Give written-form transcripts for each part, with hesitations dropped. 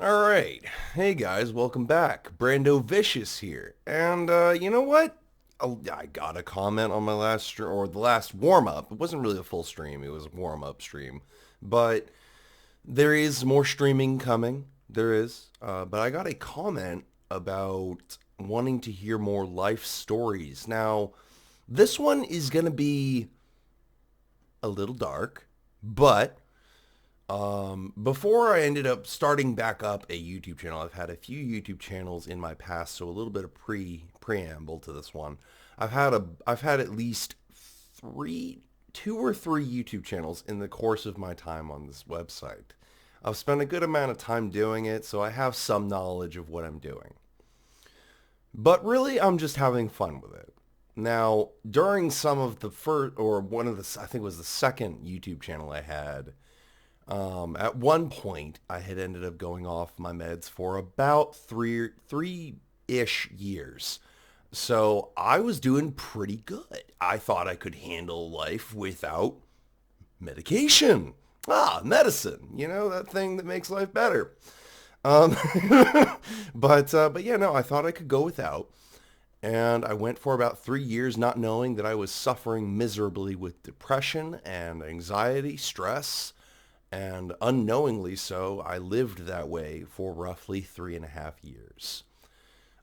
All right. Hey guys, welcome back. Brando Vicious here. And you know what? I got a comment on my last stream, or the last warm-up. It wasn't really a full stream. It was a warm-up stream. But there is more streaming coming. There is. But I got a comment about wanting to hear more life stories. Now, this one is going to be a little dark, but before I ended up starting back up a YouTube channel, I've had a few YouTube channels in my past, so a little bit of preamble to this one. I've had at least two or three YouTube channels in the course of my time on this website. I've spent a good amount of time doing it, so I have some knowledge of what I'm doing. But really, I'm just having fun with it. Now, during some of the first, or one of the, I think it was the second YouTube channel I had, at one point, I had ended up going off my meds for about three-ish years. So I was doing pretty good. I thought I could handle life without medication. Medicine. You know, that thing that makes life better. Um, but yeah, no, I thought I could go without. And I went for about 3 years not knowing that I was suffering miserably with depression and anxiety, stress, and unknowingly so, I lived that way for roughly 3.5 years.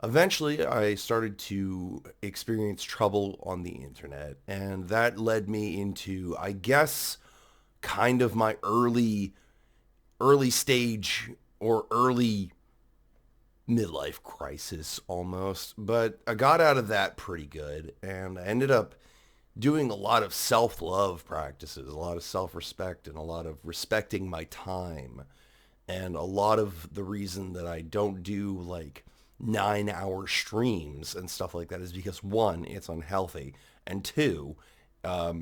Eventually, I started to experience trouble on the internet, and that led me into, I guess, kind of my early stage or early midlife crisis almost. But I got out of that pretty good, and I ended up doing a lot of self-love practices, a lot of self-respect, and a lot of respecting my time. And a lot of the reason that I don't do like 9-hour streams and stuff like that is because one, it's unhealthy, and two, I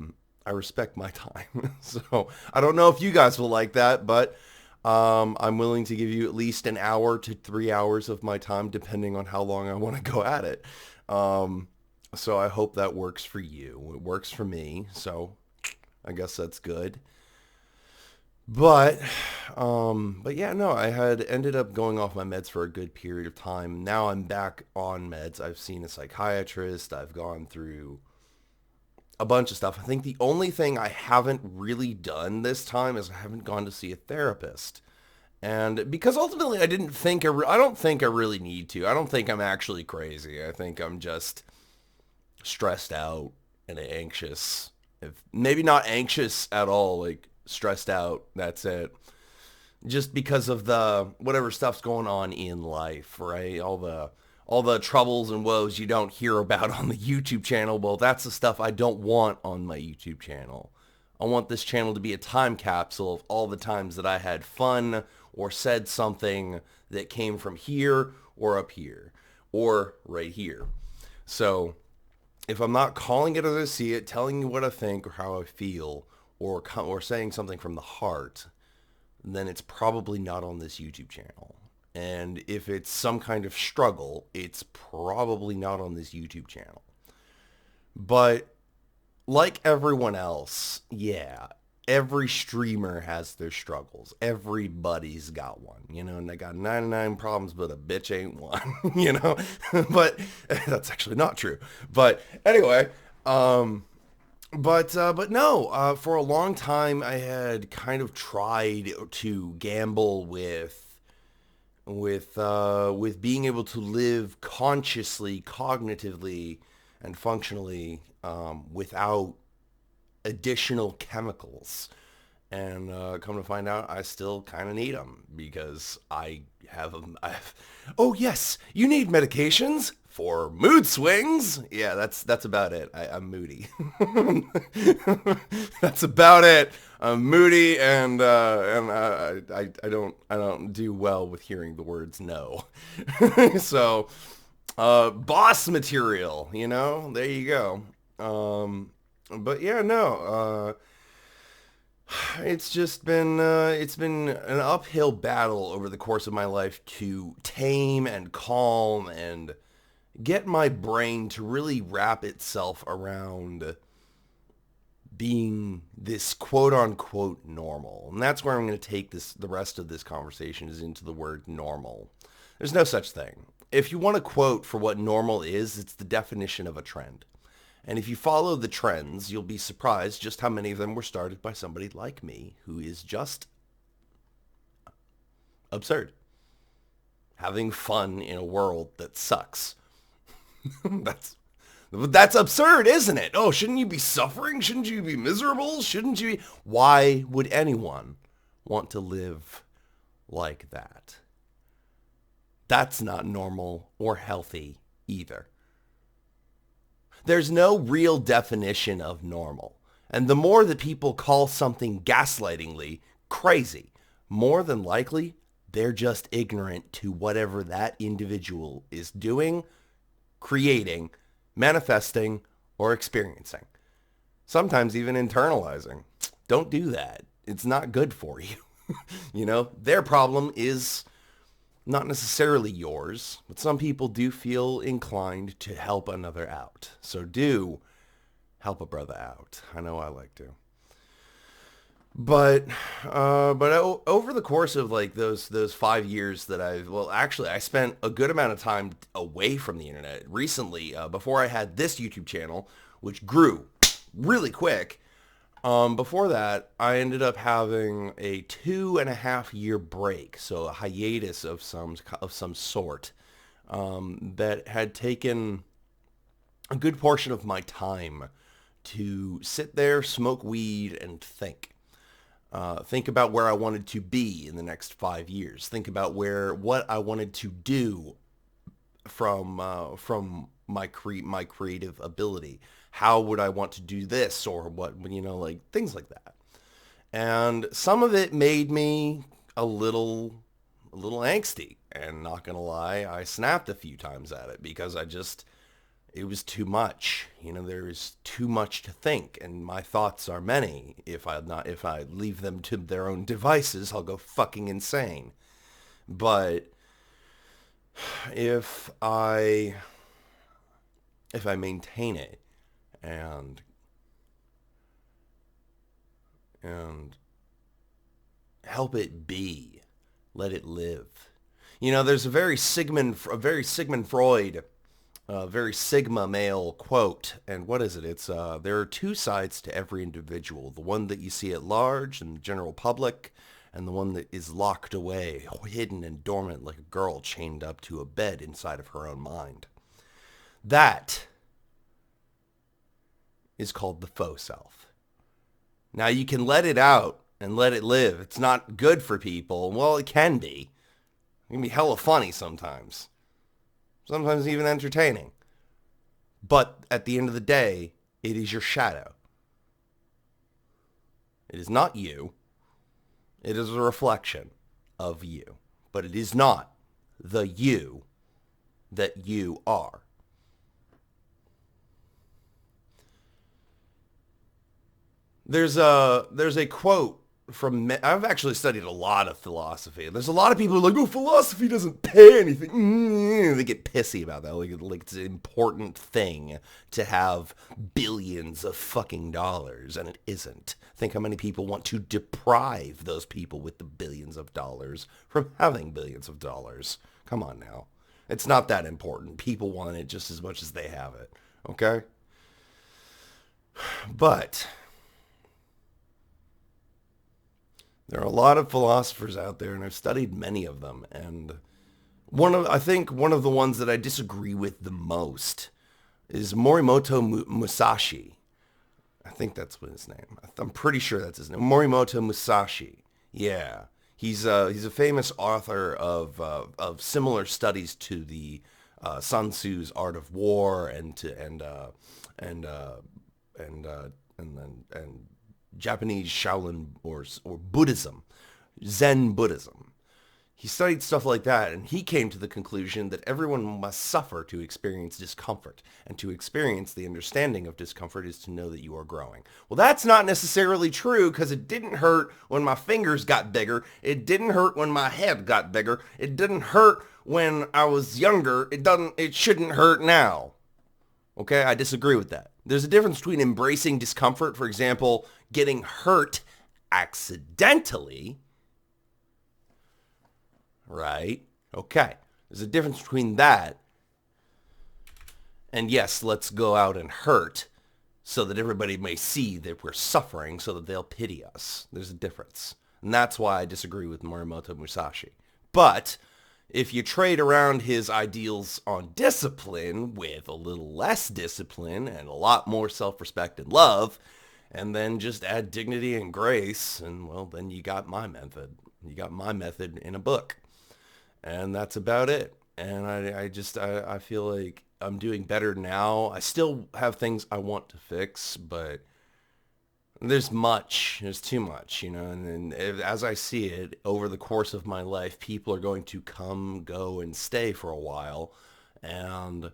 respect my time. So I don't know if you guys will like that, but I'm willing to give you at least an hour to 3 hours of my time, depending on how long I want to go at it. Um, so I hope that works for you. It works for me, so I guess that's good. But, but yeah, no, I had ended up going off my meds for a good period of time. Now I'm back on meds. I've seen a psychiatrist. I've gone through a bunch of stuff. I think the only thing I haven't really done this time is I haven't gone to see a therapist. And because ultimately I don't think I really need to. I don't think I'm actually crazy. I think I'm just stressed out and anxious. If maybe not anxious at all, like stressed out, that's it. Just because of the whatever stuff's going on in life, right? All the troubles and woes you don't hear about on the YouTube channel. Well, that's the stuff I don't want on my YouTube channel. I want this channel to be a time capsule of all the times that I had fun or said something that came from here or up here or right here. So if I'm not calling it as I see it, telling you what I think or how I feel, or saying something from the heart, then it's probably not on this YouTube channel. And if it's some kind of struggle, it's probably not on this YouTube channel. But like everyone else, yeah, every streamer has their struggles. Everybody's got one, and they got 99 problems, but a bitch ain't one, but that's actually not true. But anyway, but no, for a long time I had kind of tried to gamble with being able to live consciously, cognitively, and functionally without additional chemicals. And come to find out, I still kind of need them because I have them. Oh yes, you need medications for mood swings. Yeah, that's about it. I'm moody. That's about it. I'm moody, and I don't do well with hearing the words no. So, boss material. There you go. But yeah, no. It's been an uphill battle over the course of my life to tame and calm and get my brain to really wrap itself around being this quote unquote normal. And that's where I'm going to take the rest of this conversation is into the word normal. There's no such thing. If you want a quote for what normal is, it's the definition of a trend. And if you follow the trends, you'll be surprised just how many of them were started by somebody like me, who is just absurd. Having fun in a world that sucks. That's absurd, isn't it? Oh, shouldn't you be suffering? Shouldn't you be miserable? Shouldn't you be... Why would anyone want to live like that? That's not normal or healthy either. There's no real definition of normal. And the more that people call something gaslightingly crazy, more than likely, they're just ignorant to whatever that individual is doing, creating, manifesting, or experiencing. Sometimes even internalizing. Don't do that. It's not good for you. You know, their problem is not necessarily yours, but some people do feel inclined to help another out. So do help a brother out. I know I like to. But over the course of like those 5 years that I spent a good amount of time away from the internet recently, before I had this YouTube channel, which grew really quick. Before that, I ended up having a 2.5 year break, so a hiatus of some sort, that had taken a good portion of my time to sit there, smoke weed, and think. Think about where I wanted to be in the next 5 years. Think about what I wanted to do from my creative ability. How would I want to do this, or what, like things like that. And some of it made me a little angsty, and not gonna lie, I snapped a few times at it because it was too much. There's too much to think, and my thoughts are many. If I leave them to their own devices, I'll go fucking insane. But if I maintain it and help it be, let it live. There's a very Sigmund Freud, very Sigma male quote, and what is it? It's there are two sides to every individual: the one that you see at large in the general public, and the one that is locked away, hidden and dormant, like a girl chained up to a bed inside of her own mind. That is called the faux self. Now you can let it out and let it live. It's not good for people. Well, it can be. It can be hella funny sometimes. Sometimes even entertaining. But at the end of the day, it is your shadow. It is not you. It is a reflection of you. But it is not the you that you are. There's a quote from, I've actually studied a lot of philosophy. There's a lot of people who are like, oh, philosophy doesn't pay anything. They get pissy about that. Like it's an important thing to have billions of fucking dollars, and it isn't. Think how many people want to deprive those people with the billions of dollars from having billions of dollars. Come on now. It's not that important. People want it just as much as they have it. Okay? But there are a lot of philosophers out there, and I've studied many of them. And I think one of the ones that I disagree with the most is Morimoto Musashi. I think that's what his name. I'm pretty sure that's his name. Morimoto Musashi. Yeah, he's a famous author of similar studies to the Sun Tzu's Art of War and Japanese Shaolin or Buddhism, Zen Buddhism. He studied stuff like that, and he came to the conclusion that everyone must suffer to experience discomfort, and to experience the understanding of discomfort is to know that you are growing. Well, that's not necessarily true, because it didn't hurt when my fingers got bigger. It didn't hurt when my head got bigger. It didn't hurt when I was younger. It shouldn't hurt now. Okay, I disagree with that. There's a difference between embracing discomfort, for example, getting hurt accidentally, right? Okay, there's a difference between that and yes, let's go out and hurt so that everybody may see that we're suffering so that they'll pity us. There's a difference. And that's why I disagree with Morimoto Musashi. But if you trade around his ideals on discipline with a little less discipline and a lot more self-respect and love, and then just add dignity and grace, and well, then you got my method. You got my method in a book. And that's about it. And I feel like I'm doing better now. I still have things I want to fix, but there's too much, and as I see it, over the course of my life, people are going to come, go, and stay for a while, and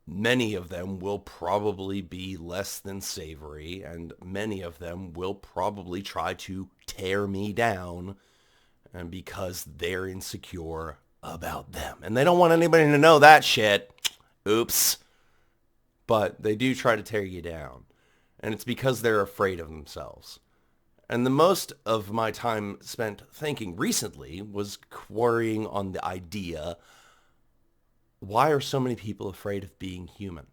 many of them will probably be less than savory, and many of them will probably try to tear me down, and because they're insecure about them. And they don't want anybody to know that shit. Oops. But they do try to tear you down. And it's because they're afraid of themselves. And the most of my time spent thinking recently was quarrying on the idea, why are so many people afraid of being human?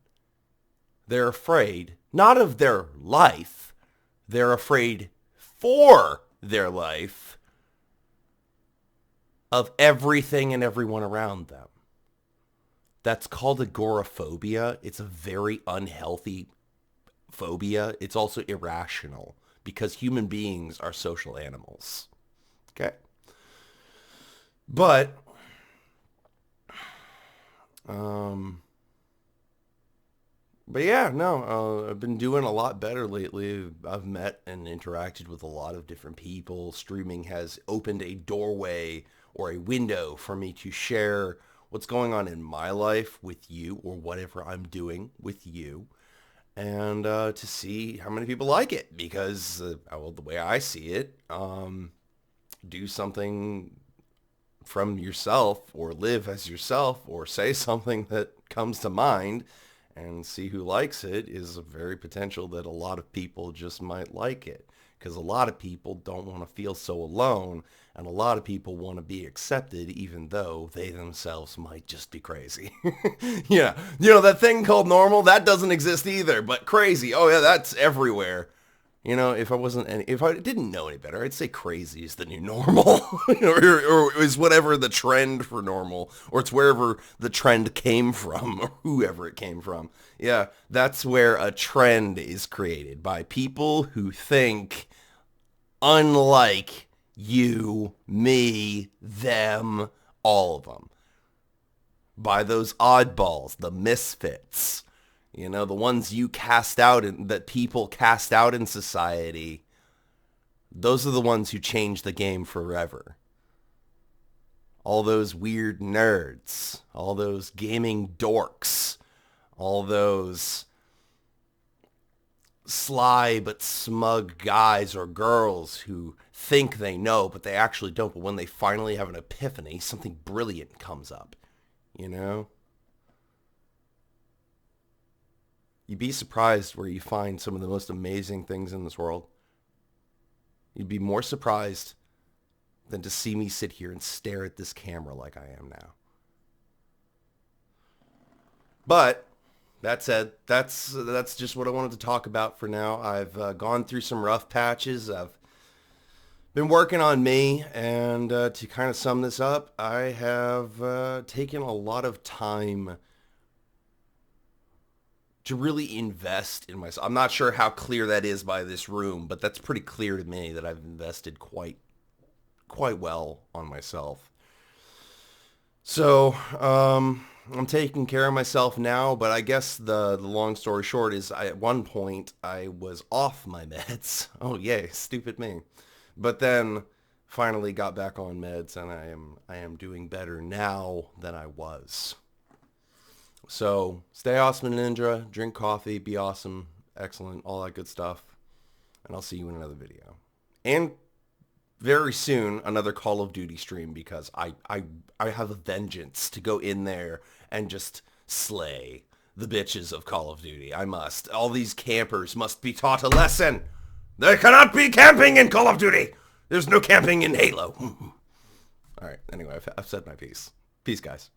They're afraid not of their life. They're afraid for their life of everything and everyone around them. That's called agoraphobia. It's a very unhealthy phobia. It's also irrational because human beings are social animals. Okay. But, yeah, no, I've been doing a lot better lately. I've met and interacted with a lot of different people. Streaming has opened a doorway or a window for me to share what's going on in my life with you, or whatever I'm doing with you, and to see how many people like it, because well, the way I see it, do something from yourself, or live as yourself, or say something that comes to mind, and see who likes it, is a very potential that a lot of people just might like it. Because a lot of people don't want to feel so alone, and a lot of people want to be accepted even though they themselves might just be crazy. Yeah, that thing called normal, that doesn't exist either, but crazy, oh yeah, that's everywhere. If I didn't know any better, I'd say crazy is the new normal, or is whatever the trend for normal, or it's wherever the trend came from, or whoever it came from. Yeah, that's where a trend is created by people who think unlike you, me, them, all of them. By those oddballs, the misfits. The ones you cast out, that people cast out in society, those are the ones who change the game forever. All those weird nerds, all those gaming dorks, all those sly but smug guys or girls who think they know, but they actually don't. But when they finally have an epiphany, something brilliant comes up, You'd be surprised where you find some of the most amazing things in this world. You'd be more surprised than to see me sit here and stare at this camera like I am now. But that said, that's just what I wanted to talk about for now. I've gone through some rough patches. I've been working on me, and to kind of sum this up, I have taken a lot of time to really invest in myself. I'm not sure how clear that is by this room, but that's pretty clear to me that I've invested quite well on myself. So, I'm taking care of myself now, but I guess the long story short is at one point I was off my meds. Oh yay, stupid me. But then finally got back on meds, and I am doing better now than I was. So stay awesome, Ninja. Drink coffee. Be awesome. Excellent. All that good stuff. And I'll see you in another video. And very soon, another Call of Duty stream, because I have a vengeance to go in there and just slay the bitches of Call of Duty. I must. All these campers must be taught a lesson. There cannot be camping in Call of Duty. There's no camping in Halo. All right. Anyway, I've said my piece. Peace, guys.